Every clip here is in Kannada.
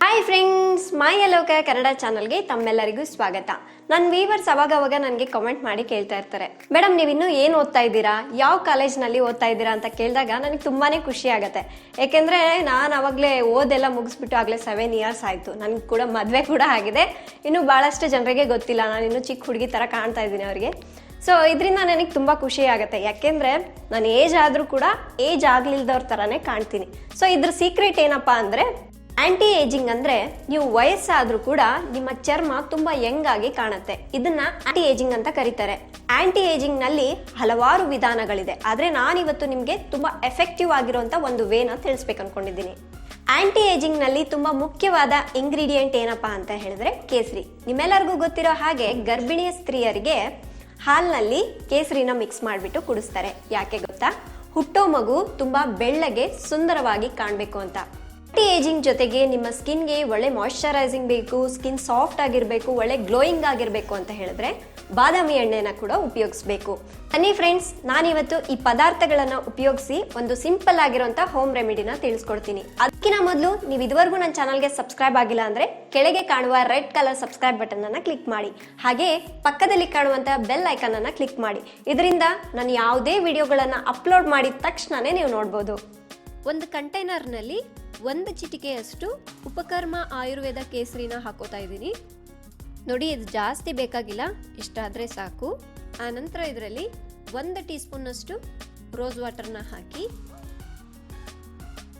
ಹಾಯ್ ಫ್ರೆಂಡ್ಸ್, ಮಾಯಲೋಕ ಕನ್ನಡ ಚಾನಲ್ಗೆ ತಮ್ಮೆಲ್ಲರಿಗೂ ಸ್ವಾಗತ. ನನ್ನ ವೀವರ್ಸ್ ಅವಾಗ ನನಗೆ ಕಾಮೆಂಟ್ ಮಾಡಿ ಕೇಳ್ತಾ ಇರ್ತಾರೆ, ಮೇಡಮ್ ನೀವಿನ್ನೂ ಏನು ಓದ್ತಾ ಇದ್ದೀರಾ, ಯಾವ ಕಾಲೇಜ್ನಲ್ಲಿ ಓದ್ತಾ ಇದ್ದೀರಾ ಅಂತ ಕೇಳಿದಾಗ ನನಗೆ ತುಂಬಾನೇ ಖುಷಿ ಆಗುತ್ತೆ. ಯಾಕೆಂದ್ರೆ ನಾನು ಅವಾಗಲೇ ಓದೆಲ್ಲ ಮುಗಿಸ್ಬಿಟ್ಟು ಆಗಲೇ 7 ಇಯರ್ಸ್ ಆಯಿತು. ನನಗೆ ಕೂಡ ಮದುವೆ ಕೂಡ ಆಗಿದೆ. ಇನ್ನು ಭಾಳಷ್ಟು ಜನರಿಗೆ ಗೊತ್ತಿಲ್ಲ, ನಾನು ಇನ್ನೂ ಚಿಕ್ಕ ಹುಡುಗಿ ಥರ ಕಾಣ್ತಾ ಇದ್ದೀನಿ ಅವರಿಗೆ. ಸೊ ಇದರಿಂದ ನನಗೆ ತುಂಬ ಖುಷಿ ಆಗುತ್ತೆ. ಯಾಕೆಂದರೆ ನಾನು ಏಜ್ ಆದರೂ ಕೂಡ ಏಜ್ ಆಗಲಿಲ್ದವ್ರ ಥರನೇ ಕಾಣ್ತೀನಿ. ಸೊ ಇದ್ರ ಸೀಕ್ರೆಟ್ ಏನಪ್ಪ ಅಂದರೆ, ಆಂಟಿ ಏಜಿಂಗ್ ಅಂದ್ರೆ ನೀವು ವಯಸ್ಸಾದ್ರೂ ಕೂಡ ನಿಮ್ಮ ಚರ್ಮ ತುಂಬಾ ಯಂಗ್ ಆಗಿ ಕಾಣುತ್ತೆ. ಇದನ್ನ ಆಂಟಿ ಏಜಿಂಗ್ ಅಂತ ಕರೀತಾರೆ. ಆಂಟಿ ಏಜಿಂಗ್ ನಲ್ಲಿ ಹಲವಾರು ವಿಧಾನಗಳಿದೆ, ಆದ್ರೆ ನಾನಿವತ್ತು ನಿಮ್ಗೆ ತುಂಬಾ ಎಫೆಕ್ಟಿವ್ ಆಗಿರುವಂತ ಒಂದು ವೇನ ತಿಳಿಸ್ಬೇಕು ಅನ್ಕೊಂಡಿದ್ದೀನಿ. ಆಂಟಿ ಏಜಿಂಗ್ ನಲ್ಲಿ ತುಂಬಾ ಮುಖ್ಯವಾದ ಇಂಗ್ರೀಡಿಯೆಂಟ್ ಏನಪ್ಪಾ ಅಂತ ಹೇಳಿದ್ರೆ ಕೇಸರಿ. ನಿಮ್ಮೆಲ್ಲರಿಗೂ ಗೊತ್ತಿರೋ ಹಾಗೆ ಗರ್ಭಿಣಿಯ ಸ್ತ್ರೀಯರಿಗೆ ಹಾಲ್ನಲ್ಲಿ ಕೇಸರಿನ ಮಿಕ್ಸ್ ಮಾಡಿಬಿಟ್ಟು ಕುಡಿಸ್ತಾರೆ. ಯಾಕೆ ಗೊತ್ತಾ? ಹುಟ್ಟೋ ಮಗು ತುಂಬಾ ಬೆಳ್ಳಗೆ ಸುಂದರವಾಗಿ ಕಾಣಬೇಕು ಅಂತ. ಆಂಟಿ ಏಜಿಂಗ್ ಜೊತೆಗೆ ನಿಮ್ಮ ಸ್ಕಿನ್ಗೆ ಒಳ್ಳೆ ಮಾಯಿಶ್ಚರೈಸಿಂಗ್ ಬೇಕು, ಸ್ಕಿನ್ ಸಾಫ್ಟ್ ಆಗಿರಬೇಕು, ಒಳ್ಳೆ ಗ್ಲೋಯಿಂಗ್ ಆಗಿರಬೇಕು ಅಂತ ಹೇಳಿದ್ರೆ ಬಾದಾಮಿ ಎಣ್ಣೆನ ಕೂಡ ಉಪಯೋಗಿಸಬೇಕು. ಬನ್ನಿ ಫ್ರೆಂಡ್ಸ್, ನಾನಿವತ್ತು ಈ ಪದಾರ್ಥಗಳನ್ನ ಉಪಯೋಗಿಸಿ ಒಂದು ಸಿಂಪಲ್ ಆಗಿರುವಂತ ಹೋಮ್ ರೆಮಿಡಿನ ತಿಳಿಸ್ಕೊಡ್ತೀನಿ. ಅದಕ್ಕಿಂತ ಮೊದಲು ನೀವು ಇದುವರೆಗೂ ನನ್ನ ಚಾನಲ್ಗೆ ಸಬ್ಸ್ಕ್ರೈಬ್ ಆಗಿಲ್ಲ ಅಂದ್ರೆ ಕೆಳಗೆ ಕಾಣುವ ರೆಡ್ ಕಲರ್ ಸಬ್ಸ್ಕ್ರೈಬ್ ಬಟನ್ ಅನ್ನ ಕ್ಲಿಕ್ ಮಾಡಿ. ಹಾಗೆ ಪಕ್ಕದಲ್ಲಿ ಕಾಣುವಂತ ಬೆಲ್ ಐಕನ್ ಅನ್ನ ಕ್ಲಿಕ್ ಮಾಡಿ. ಇದರಿಂದ ನಾನು ಯಾವುದೇ ವಿಡಿಯೋಗಳನ್ನ ಅಪ್ಲೋಡ್ ಮಾಡಿದ ತಕ್ಷಣನೇ ನೀವು ನೋಡ್ಬೋದು. ಒಂದು ಕಂಟೈನರ್ನಲ್ಲಿ 1 ಚಿಟಿಕೆಯಷ್ಟು ಉಪಕರ್ಮ ಆಯುರ್ವೇದ ಕೇಸರಿನ ಹಾಕೋತಾ ಇದ್ದೀನಿ. ನೋಡಿ, ಇದು ಜಾಸ್ತಿ ಬೇಕಾಗಿಲ್ಲ, ಇಷ್ಟಾದರೆ ಸಾಕು. ಆನಂತರ ಇದರಲ್ಲಿ 1 ಟೀ ಸ್ಪೂನ್ನಷ್ಟು ರೋಸ್ ವಾಟರ್ನ ಹಾಕಿ.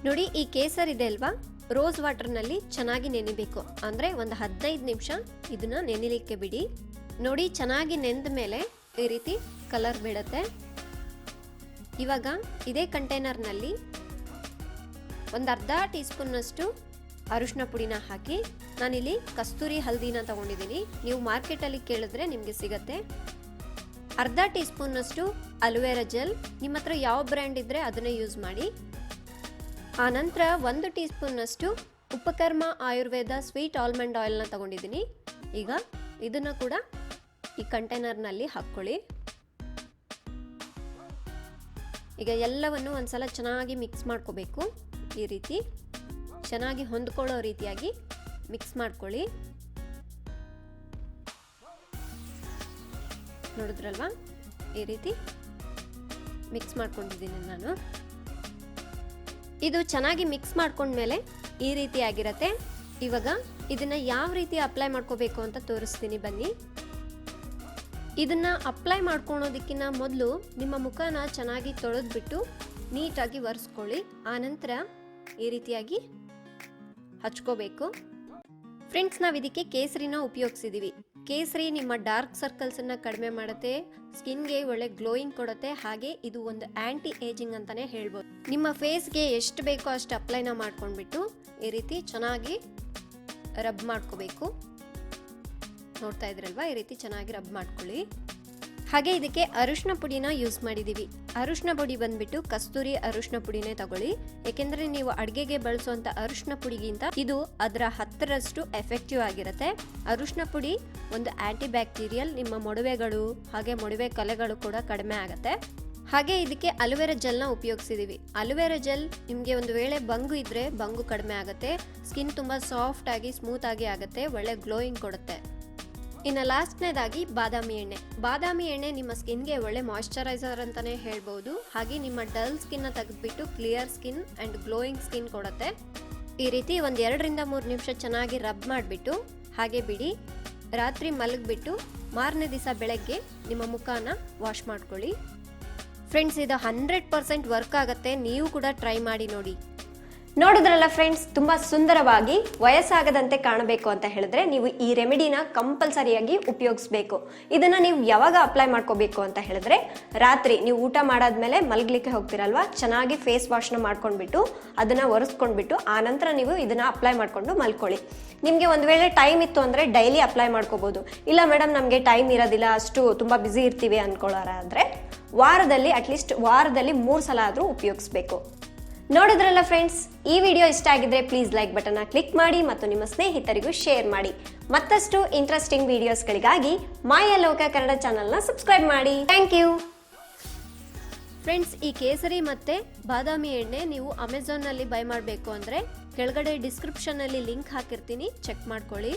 ನೋಡಿ, ಈ ಕೇಸರ್ ಇದೆ ಅಲ್ವಾ, ರೋಸ್ ವಾಟರ್ನಲ್ಲಿ ಚೆನ್ನಾಗಿ ನೆನಿಬೇಕು. ಅಂದರೆ ಒಂದು 15 ನಿಮಿಷ ಇದನ್ನ ನೆನಿಲಿಕ್ಕೆ ಬಿಡಿ. ನೋಡಿ, ಚೆನ್ನಾಗಿ ನೆಂದ ಮೇಲೆ ಈ ರೀತಿ ಕಲರ್ ಬಿಡುತ್ತೆ. ಇವಾಗ ಇದೇ ಕಂಟೈನರ್ನಲ್ಲಿ ಒಂದು ಅರ್ಧ ಟೀ ಸ್ಪೂನ್ನಷ್ಟು ಅರಿಶಿನ ಪುಡಿನ ಹಾಕಿ. ನಾನಿಲ್ಲಿ ಕಸ್ತೂರಿ ಹಲ್ದಿನ ತಗೊಂಡಿದ್ದೀನಿ, ನೀವು ಮಾರ್ಕೆಟಲ್ಲಿ ಕೇಳಿದ್ರೆ ನಿಮಗೆ ಸಿಗತ್ತೆ. ಅರ್ಧ ಟೀ ಸ್ಪೂನ್ನಷ್ಟು ಅಲೋವೆರಾ ಜೆಲ್, ನಿಮ್ಮ ಹತ್ರ ಯಾವ ಬ್ರ್ಯಾಂಡ್ ಇದ್ದರೆ ಅದನ್ನೇ ಯೂಸ್ ಮಾಡಿ. ಆನಂತರ 1 ಟೀ ಸ್ಪೂನ್ನಷ್ಟು ಉಪಕರ್ಮ ಆಯುರ್ವೇದ ಸ್ವೀಟ್ ಆಲ್ಮಂಡ್ ಆಯಿಲ್ನ ತಗೊಂಡಿದ್ದೀನಿ. ಈಗ ಇದನ್ನು ಕೂಡ ಈ ಕಂಟೈನರ್ನಲ್ಲಿ ಹಾಕ್ಕೊಳ್ಳಿ. ಈಗ ಎಲ್ಲವನ್ನು ಒಂದ್ಸಲ ಚೆನ್ನಾಗಿ ಮಿಕ್ಸ್ ಮಾಡ್ಕೋಬೇಕು. ಈ ರೀತಿ ಚೆನ್ನಾಗಿ ಹೊಂದ್ಕೊಳ್ಳೋ ರೀತಿಯಾಗಿ ಮಿಕ್ಸ್ ಮಾಡ್ಕೊಳ್ಳಿ. ನೋಡಿದ್ರಲ್ವಾ, ಈ ರೀತಿ ಮಿಕ್ಸ್ ಮಾಡ್ಕೊಂಡಿದ್ದೀನಿ ನಾನು. ಇದು ಚೆನ್ನಾಗಿ ಮಿಕ್ಸ್ ಮಾಡ್ಕೊಂಡ್ಮೇಲೆ ಈ ರೀತಿ ಆಗಿರತ್ತೆ. ಇವಾಗ ಇದನ್ನ ಯಾವ ರೀತಿ ಅಪ್ಲೈ ಮಾಡ್ಕೋಬೇಕು ಅಂತ ತೋರಿಸ್ತೀನಿ, ಬನ್ನಿ. ಇದನ್ನ ಅಪ್ಲೈ ಮಾಡ್ಕೊಳೋದಕ್ಕಿಂತ ಮೊದಲು ನಿಮ್ಮ ಮುಖನ ಚೆನ್ನಾಗಿ ತೊಳೆದ್ಬಿಟ್ಟು ನೀಟಾಗಿ ಒರೆಸ್ಕೊಳ್ಳಿ. ಆನಂತರ ಈ ರೀತಿಯಾಗಿ ಹಚ್ಕೋಬೇಕು. ಫ್ರೆಂಡ್ಸ್, ನಾವು ಇದಕ್ಕೆ ಕೇಸರಿನ ಉಪಯೋಗಿಸಿದೀವಿ. ಕೇಸರಿ ನಿಮ್ಮ ಡಾರ್ಕ್ ಸರ್ಕಲ್ಸನ್ನು ಕಡಿಮೆ ಮಾಡುತ್ತೆ, ಸ್ಕಿನ್ಗೆ ಒಳ್ಳೆ ಗ್ಲೋಯಿಂಗ್ ಕೊಡುತ್ತೆ. ಹಾಗೆ ಇದು ಒಂದು ಆಂಟಿ ಏಜಿಂಗ್ ಅಂತಾನೆ ಹೇಳ್ಬೋದು. ನಿಮ್ಮ ಫೇಸ್ಗೆ ಎಷ್ಟು ಬೇಕೋ ಅಷ್ಟು ಅಪ್ಲೈನ ಮಾಡ್ಕೊಂಡ್ಬಿಟ್ಟು ಈ ರೀತಿ ಚೆನ್ನಾಗಿ ರಬ್ ಮಾಡ್ಕೋಬೇಕು. ನೋಡ್ತಾ ಇದ್ರಲ್ವಾ, ಈ ರೀತಿ ಚೆನ್ನಾಗಿ ರಬ್ ಮಾಡ್ಕೊಳ್ಳಿ. ಹಾಗೆ ಇದಕ್ಕೆ ಅರಿಶಿನ ಪುಡಿನ ಯೂಸ್ ಮಾಡಿದ್ದೀವಿ. ಅರಿಶಿನ ಪುಡಿ ಬಂದ್ಬಿಟ್ಟು ಕಸ್ತೂರಿ ಅರಿಶಿನ ಪುಡಿನೇ ತಗೊಳ್ಳಿ. ಏಕೆಂದರೆ ನೀವು ಅಡುಗೆಗೆ ಬಳಸುವಂಥ ಅರಿಶಿನ ಪುಡಿಗಿಂತ ಇದು ಅದರ 10ರಷ್ಟು ಎಫೆಕ್ಟಿವ್ ಆಗಿರುತ್ತೆ. ಅರಿಶಿನ ಪುಡಿ ಒಂದು ಆಂಟಿ ಬ್ಯಾಕ್ಟೀರಿಯಲ್, ನಿಮ್ಮ ಮೊಡವೆಗಳು ಹಾಗೆ ಮೊಡವೆ ಕಲೆಗಳು ಕೂಡ ಕಡಿಮೆ ಆಗುತ್ತೆ. ಹಾಗೆ ಇದಕ್ಕೆ ಅಲೋವೆರಾ ಜೆಲ್ನ ಉಪಯೋಗಿಸಿದ್ದೀವಿ. ಅಲೋವೆರಾ ಜೆಲ್ ನಿಮಗೆ ಒಂದು ವೇಳೆ ಬಂಗು ಇದ್ದರೆ ಬಂಗು ಕಡಿಮೆ ಆಗುತ್ತೆ, ಸ್ಕಿನ್ ತುಂಬ ಸಾಫ್ಟ್ ಆಗಿ ಸ್ಮೂತ್ ಆಗಿ ಆಗುತ್ತೆ, ಒಳ್ಳೆ ಗ್ಲೋಯಿಂಗ್ ಕೊಡುತ್ತೆ. ಇನ್ನು ಲಾಸ್ಟ್ನೇದಾಗಿ ಬಾದಾಮಿ ಎಣ್ಣೆ. ಬಾದಾಮಿ ಎಣ್ಣೆ ನಿಮ್ಮ ಸ್ಕಿನ್ಗೆ ಒಳ್ಳೆ ಮಾಯಿಶ್ಚರೈಸರ್ ಅಂತಾನೆ ಹೇಳ್ಬೋದು. ಹಾಗೆ ನಿಮ್ಮ ಡಲ್ ಸ್ಕಿನ್ನ ತೆಗೆದ್ಬಿಟ್ಟು clear skin and glowing skin ಕೊಡುತ್ತೆ. ಈ ರೀತಿ ಒಂದು 2 ರಿಂದ 3 ನಿಮಿಷ ಚೆನ್ನಾಗಿ ರಬ್ ಮಾಡಿಬಿಟ್ಟು ಹಾಗೆ ಬಿಡಿ. ರಾತ್ರಿ ಮಲಗಿಬಿಟ್ಟು ಮಾರನೇ ದಿವಸ ಬೆಳಗ್ಗೆ ನಿಮ್ಮ ಮುಖನ ವಾಶ್ ಮಾಡ್ಕೊಳ್ಳಿ. ಫ್ರೆಂಡ್ಸ್, ಇದು 100% ವರ್ಕ್ ಆಗುತ್ತೆ. ನೀವು ಕೂಡ ಟ್ರೈ ಮಾಡಿ ನೋಡಿ. ನೋಡಿದ್ರಲ್ಲ ಫ್ರೆಂಡ್ಸ್, ತುಂಬಾ ಸುಂದರವಾಗಿ ವಯಸ್ಸಾಗದಂತೆ ಕಾಣಬೇಕು ಅಂತ ಹೇಳಿದ್ರೆ ನೀವು ಈ ರೆಮಿಡಿನ ಕಂಪಲ್ಸರಿಯಾಗಿ ಉಪಯೋಗಿಸ್ಬೇಕು. ಇದನ್ನ ನೀವು ಯಾವಾಗ ಅಪ್ಲೈ ಮಾಡ್ಕೋಬೇಕು ಅಂತ ಹೇಳಿದ್ರೆ, ರಾತ್ರಿ ನೀವು ಊಟ ಮಾಡಾದ್ಮೇಲೆ ಮಲಗಲಿಕ್ಕೆ ಹೋಗ್ತಿರಲ್ವಾ, ಚೆನ್ನಾಗಿ ಫೇಸ್ ವಾಶ್ನ ಮಾಡ್ಕೊಂಡ್ಬಿಟ್ಟು ಅದನ್ನ ಒರೆಸ್ಕೊಂಡ್ಬಿಟ್ಟು ಆನಂತರ ನೀವು ಇದನ್ನ ಅಪ್ಲೈ ಮಾಡ್ಕೊಂಡು ಮಲ್ಕೊಳ್ಳಿ. ನಿಮಗೆ ಒಂದು ವೇಳೆ ಟೈಮ್ ಇತ್ತು ಅಂದರೆ ಡೈಲಿ ಅಪ್ಲೈ ಮಾಡ್ಕೋಬಹುದು. ಇಲ್ಲ ಮೇಡಮ್ ನಮಗೆ ಟೈಮ್ ಇರೋದಿಲ್ಲ, ಅಷ್ಟು ತುಂಬ ಬ್ಯುಸಿ ಇರ್ತೀವಿ ಅಂದ್ಕೊಳ್ಳೋರಾದ್ರೆ ವಾರದಲ್ಲಿ ಅಟ್ಲೀಸ್ಟ್ 3 ಸಲ ಆದರೂ ಉಪಯೋಗಿಸ್ಬೇಕು. ನೋಡಿದ್ರಲ್ಲ ಫ್ರೆಂಡ್ಸ್, ಈ ವಿಡಿಯೋ ಇಷ್ಟ ಆಗಿದ್ರೆ ಪ್ಲೀಸ್ ಲೈಕ್ ಬಟನ್ನ ಕ್ಲಿಕ್ ಮಾಡಿ ಮತ್ತು ನಿಮ್ಮ ಸ್ನೇಹಿತರಿಗೂ ಶೇರ್ ಮಾಡಿ. ಮತ್ತಷ್ಟು ಇಂಟ್ರೆಸ್ಟಿಂಗ್ ವಿಡಿಯೋಸ್ಗಳಿಗಾಗಿ ಮಾಯಲೋಕ ಕನ್ನಡ ಚಾನಲ್ನ ಸಬ್ಸ್ಕ್ರೈಬ್ ಮಾಡಿ. Thank you. ಫ್ರೆಂಡ್ಸ್, ಈ ಕೇಸರಿ ಮತ್ತು ಬಾದಾಮಿ ಎಣ್ಣೆ ನೀವು ಅಮೆಝಾನ್ನಲ್ಲಿ ಬೈ ಮಾಡಬೇಕು ಅಂದರೆ ಕೆಳಗಡೆ ಡಿಸ್ಕ್ರಿಪ್ಷನಲ್ಲಿ ಲಿಂಕ್ ಹಾಕಿರ್ತೀನಿ, ಚೆಕ್ ಮಾಡ್ಕೊಳ್ಳಿ.